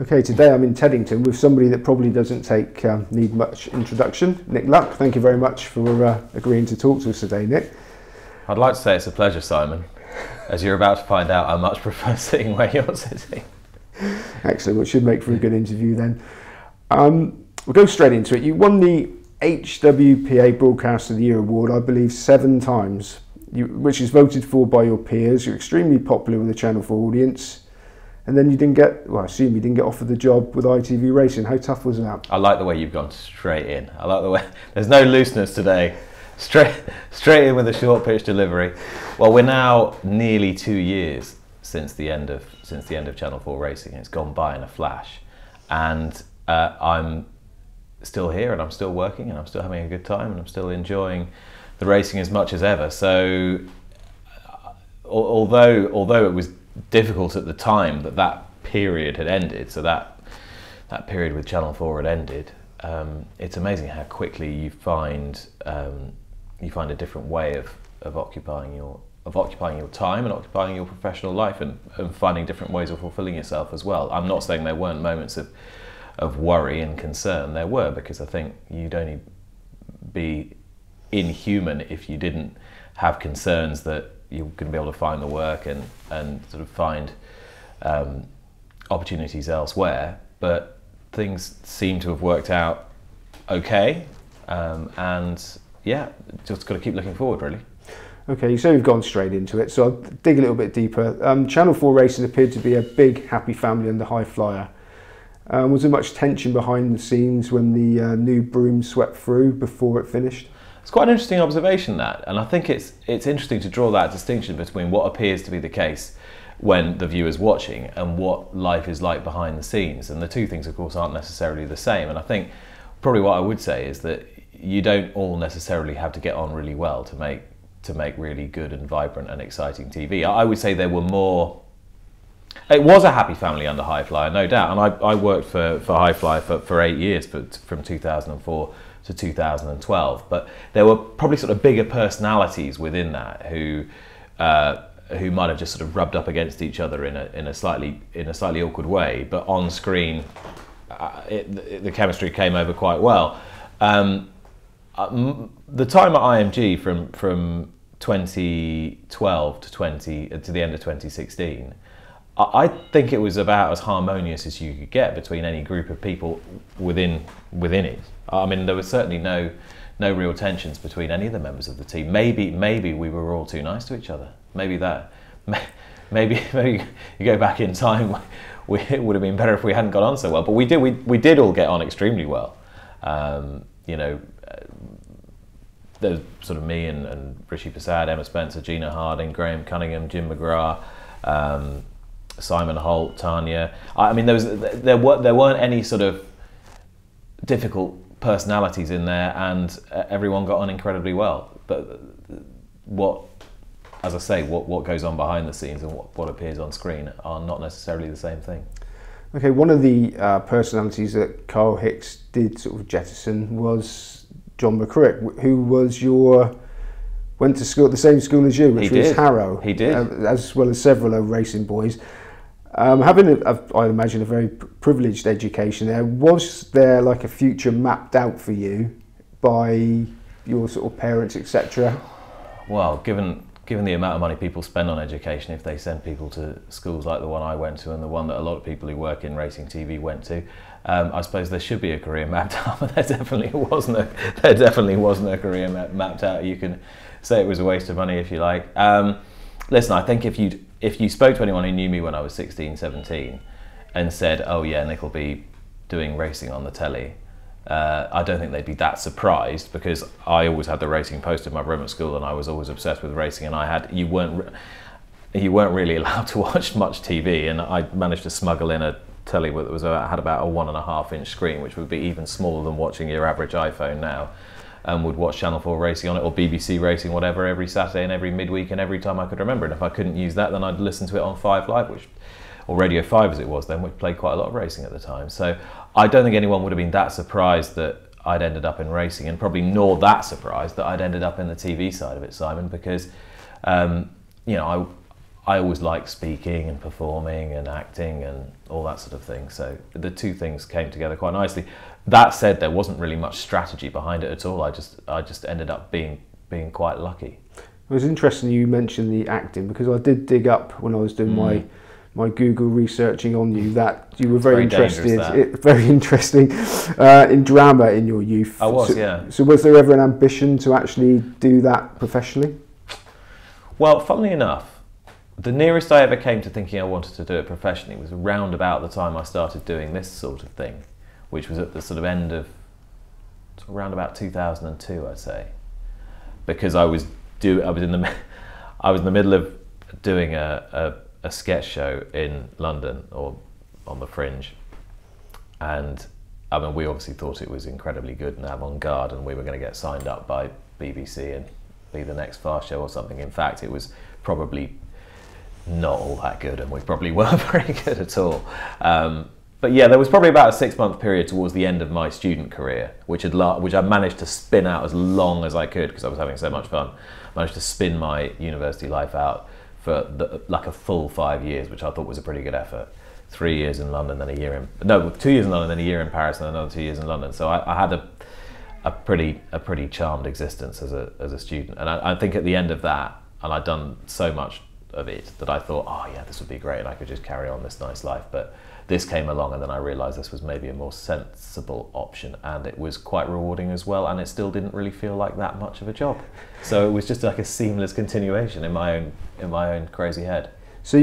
Okay, today I'm in Teddington with somebody that probably doesn't need much introduction. Nick Luck, thank you very much for agreeing to talk to us today, Nick. I'd like to say it's a pleasure, Simon. As you're about to find out, I much prefer sitting where you're sitting. Excellent, which should make for a good interview then. We'll go straight into it. You won the HWPA Broadcaster of the Year award, I believe, 7 times, which is voted for by your peers. You're extremely popular with the Channel 4 audience. And then you didn't get, well, I assume you didn't get offered the job with ITV Racing. How tough was that? I like the way you've gone straight in. I like the way, there's no looseness today. Straight in with a short pitch delivery. Well, we're now nearly 2 years since the end of Channel 4 Racing. It's gone by in a flash. And I'm still here and I'm still working and I'm still having a good time and I'm still enjoying the racing as much as ever. So although it was difficult at the time that period had ended, so that period with Channel 4 had ended, it's amazing how quickly you find a different way of occupying your time and occupying your professional life and finding different ways of fulfilling yourself as well. I'm not saying there weren't moments of worry and concern. There were, because I think you'd only be inhuman if you didn't have concerns that you're going to be able to find the work and sort of find opportunities elsewhere. But things seem to have worked out okay, and yeah, just got to keep looking forward, really. Okay, so you've gone straight into it, so I'll dig a little bit deeper. Channel 4 Racing appeared to be a big, happy family under High Flyer. Was there much tension behind the scenes when the new broom swept through before it finished? It's quite an interesting observation, that, and I think it's interesting to draw that distinction between what appears to be the case when the viewer's watching and what life is like behind the scenes. And the two things, of course, aren't necessarily the same. And I think probably what I would say is that you don't all necessarily have to get on really well to make really good and vibrant and exciting TV. I would say there were more. It was a happy family under High Flyer, no doubt. And I worked for High Flyer for 8 years, from 2004 to 2012. But there were probably sort of bigger personalities within that who might have just sort of rubbed up against each other in a slightly awkward way. But on screen, the chemistry came over quite well. The time at IMG from 2012 to the end of 2016. I think it was about as harmonious as you could get between any group of people within it. I mean, there was certainly no real tensions between any of the members of the team. Maybe we were all too nice to each other. Maybe you go back in time, it would have been better if we hadn't got on so well. But we did all get on extremely well. You know, there's sort of me and Rishi Prasad, Emma Spencer, Gina Harding, Graham Cunningham, Jim McGrath, Simon Holt, Tanya. I mean, there weren't any sort of difficult personalities in there, and everyone got on incredibly well. But as I say, what goes on behind the scenes and what appears on screen are not necessarily the same thing. Okay, one of the personalities that Carl Hicks did sort of jettison was John McCrick, who went to school at the same school as you, which was Harrow. He did, as well as several racing boys. Having, I imagine, a very privileged education there, was there like a future mapped out for you by your sort of parents, etc.? Well, given the amount of money people spend on education, if they send people to schools like the one I went to and the one that a lot of people who work in racing TV went to, I suppose there should be a career mapped out, but there definitely wasn't a career mapped out. You can say it was a waste of money if you like. Listen, I think if you spoke to anyone who knew me when I was 16, 17 and said, oh yeah, Nick will be doing racing on the telly, I don't think they'd be that surprised, because I always had the racing poster in my room at school and I was always obsessed with racing, and you weren't really allowed to watch much TV, and I managed to smuggle in a telly that had about a 1.5 inch screen, which would be even smaller than watching your average iPhone now, and would watch Channel 4 Racing on it, or BBC Racing, whatever, every Saturday and every midweek and every time I could remember. And if I couldn't use that, then I'd listen to it on 5 Live, or Radio 5 as it was then, which played quite a lot of racing at the time. So I don't think anyone would have been that surprised that I'd ended up in racing, and probably nor that surprised that I'd ended up in the TV side of it, Simon, because you know, I always liked speaking and performing and acting and all that sort of thing. So the two things came together quite nicely. That said, there wasn't really much strategy behind it at all. I just ended up being quite lucky. It was interesting you mentioned the acting, because I did dig up when I was doing my Google researching on you that you were very interesting in drama in your youth. I was, yeah. So was there ever an ambition to actually do that professionally? Well, funnily enough, the nearest I ever came to thinking I wanted to do it professionally was around about the time I started doing this sort of thing, which was at the sort of end of around about 2002, I'd say, because I was in the middle of doing a sketch show in London, or on the Fringe, and I mean, we obviously thought it was incredibly good and avant-garde, and we were going to get signed up by BBC and be the next Fast Show or something. In fact, it was probably not all that good, and we probably weren't very good at all. But yeah, there was probably about a 6-month period towards the end of my student career, which I managed to spin out as long as I could because I was having so much fun. Managed to spin my university life out for like a full 5 years, which I thought was a pretty good effort. 3 years in London, then 2 years in London, then a year in Paris, and another 2 years in London. So I had a pretty charmed existence as a student. And I think at the end of that, and I'd done so much of it that I thought, oh yeah, this would be great, and I could just carry on this nice life. But this came along, and then I realised this was maybe a more sensible option, and it was quite rewarding as well, and it still didn't really feel like that much of a job. So it was just like a seamless continuation in my own crazy head. So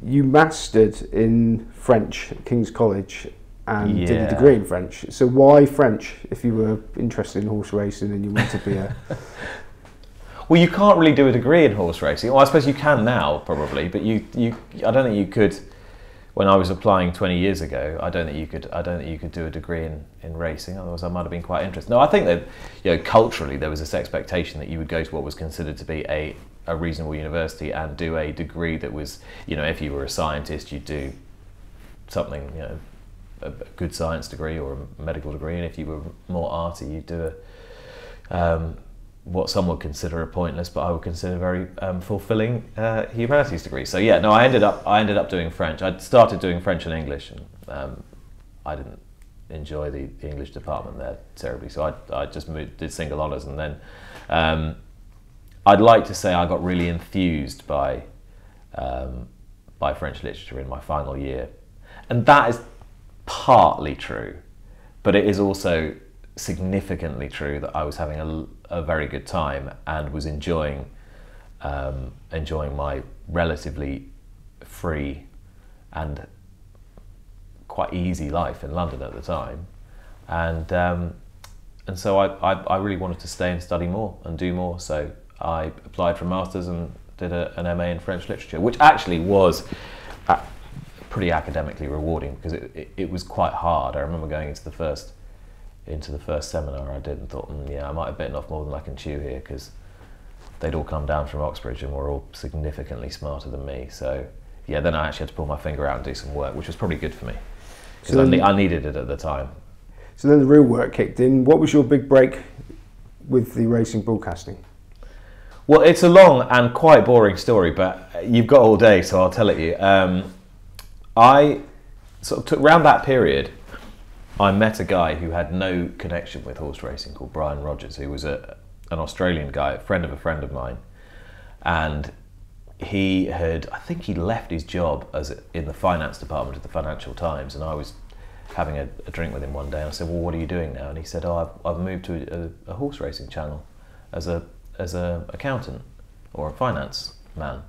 you mastered in French at King's College and did a degree in French. So why French if you were interested in horse racing and you wanted to be a... Well, you can't really do a degree in horse racing. Well, I suppose you can now, probably, but I don't think you could. When I was applying 20 years ago, I don't think you could do a degree in racing. Otherwise, I might have been quite interested. No, I think that culturally there was this expectation that you would go to what was considered to be a reasonable university and do a degree that was, if you were a scientist, you'd do something, a good science degree or a medical degree, and if you were more arty, you'd do what some would consider a pointless, but I would consider very fulfilling humanities degree. So yeah, no, I ended up doing French. I'd started doing French and English, and I didn't enjoy the English department there terribly. So I just did single honours, and then I'd like to say I got really enthused by French literature in my final year, and that is partly true, but it is also significantly true that I was having a very good time and was enjoying my relatively free and quite easy life in London at the time, and so I really wanted to stay and study more and do more. So I applied for a master's and did an MA in French literature, which actually was pretty academically rewarding because it was quite hard. I remember going into the first seminar I did and thought, I might have bitten off more than I can chew here, because they'd all come down from Oxbridge and were all significantly smarter than me. So yeah, then I actually had to pull my finger out and do some work, which was probably good for me because I needed it at the time. So then the real work kicked in. What was your big break with the racing broadcasting? Well, it's a long and quite boring story, but you've got all day, so I'll tell it you. I sort of took around that period. I met a guy who had no connection with horse racing called Brian Rogers, who was an Australian guy, a friend of mine, and I think he left his job in the finance department of the Financial Times, and I was having a drink with him one day, and I said, well, what are you doing now? And he said, oh, I've moved to a horse racing channel as a accountant or a finance man.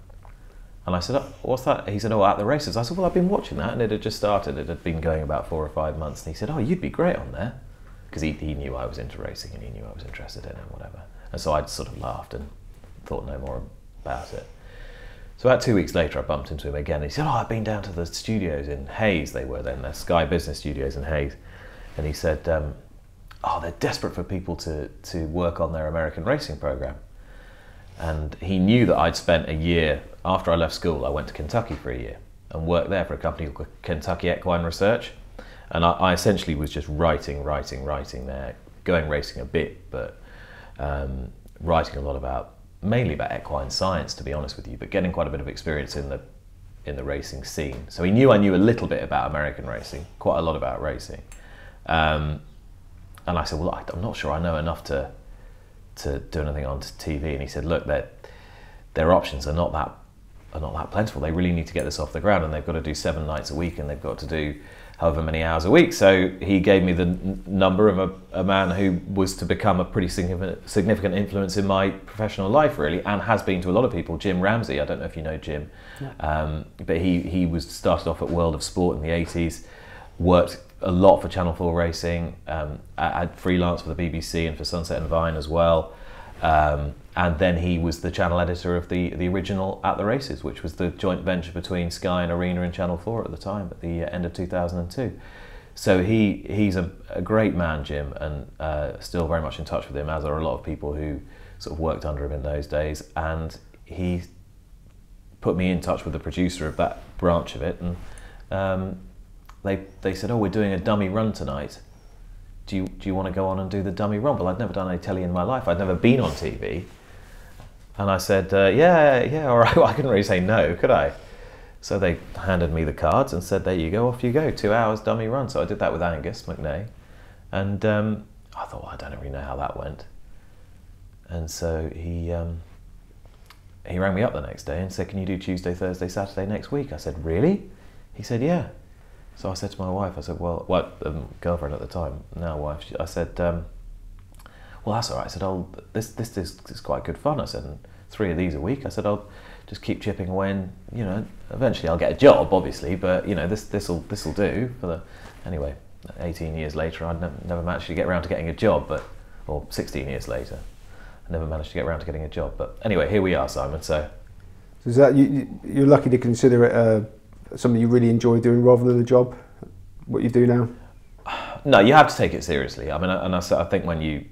And I said, oh, what's that? He said, oh, at the races. I said, well, I've been watching that, and it had just started. It had been going about 4 or 5 months. And he said, oh, you'd be great on there. Because he knew I was into racing, and he knew I was interested in it and whatever. And so I sort of laughed and thought no more about it. So about 2 weeks later, I bumped into him again. And he said, oh, I've been down to the studios in Hayes. They were then, the Sky Business Studios in Hayes. And he said, oh, they're desperate for people to work on their American racing program. And he knew that I'd spent a year, after I left school, I went to Kentucky for a year and worked there for a company called Kentucky Equine Research. And I essentially was just writing there, going racing a bit, but writing a lot about mainly about equine science, to be honest with you, but getting quite a bit of experience in the racing scene. So he knew I knew a little bit about American racing, quite a lot about racing. And I said, well, I'm not sure I know enough to do anything on TV. And he said, look, their options are not that plentiful. They really need to get this off the ground, and they've got to do 7 nights a week, and they've got to do however many hours a week. So he gave me the number of a man who was to become a pretty significant influence in my professional life, really, and has been to a lot of people. Jim Ramsey, I don't know if you know Jim, but he started off at World of Sport in the 80s, worked a lot for Channel 4 Racing, had freelance for the BBC and for Sunset and Vine as well. And then he was the channel editor of the original At the Races, which was the joint venture between Sky and Arena and Channel 4 at the time, at the end of 2002. So he's a great man, Jim, and still very much in touch with him, as are a lot of people who sort of worked under him in those days. And he put me in touch with the producer of that branch of it, and they said, oh, we're doing a dummy run tonight. Do you want to go on and do the dummy run? Well, I'd never done any telly in my life. I'd never been on TV. And I said, yeah, all right. Well, I couldn't really say no, could I? So they handed me the cards and said, there you go, off you go, 2 hours dummy run. So I did that with Angus McNay. And I thought, well, I don't really know how that went. And so he rang me up the next day and said, can you do Tuesday, Thursday, Saturday next week? I said, really? He said, yeah. So I said to my wife, I said, well, girlfriend at the time, now wife, I said, well, that's all right. I said, this is quite good fun. I said, and 3 of these a week. I said, I'll just keep chipping away, and eventually I'll get a job, obviously, but this'll do for the. Anyway, 18 years later, I never managed to get around to getting a job, or 16 years later, I never managed to get around to getting a job. But anyway, here we are, Simon. So is that you're lucky to consider it something you really enjoy doing rather than a job? What you do now? No, you have to take it seriously. I mean, and I think when you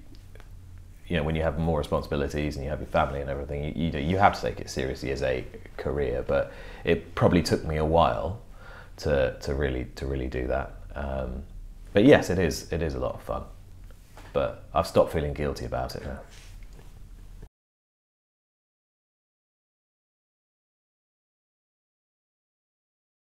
have more responsibilities and you have your family and everything, you have to take it seriously as a career. But it probably took me a while to really do that. But yes, it is a lot of fun. But I've stopped feeling guilty about it now.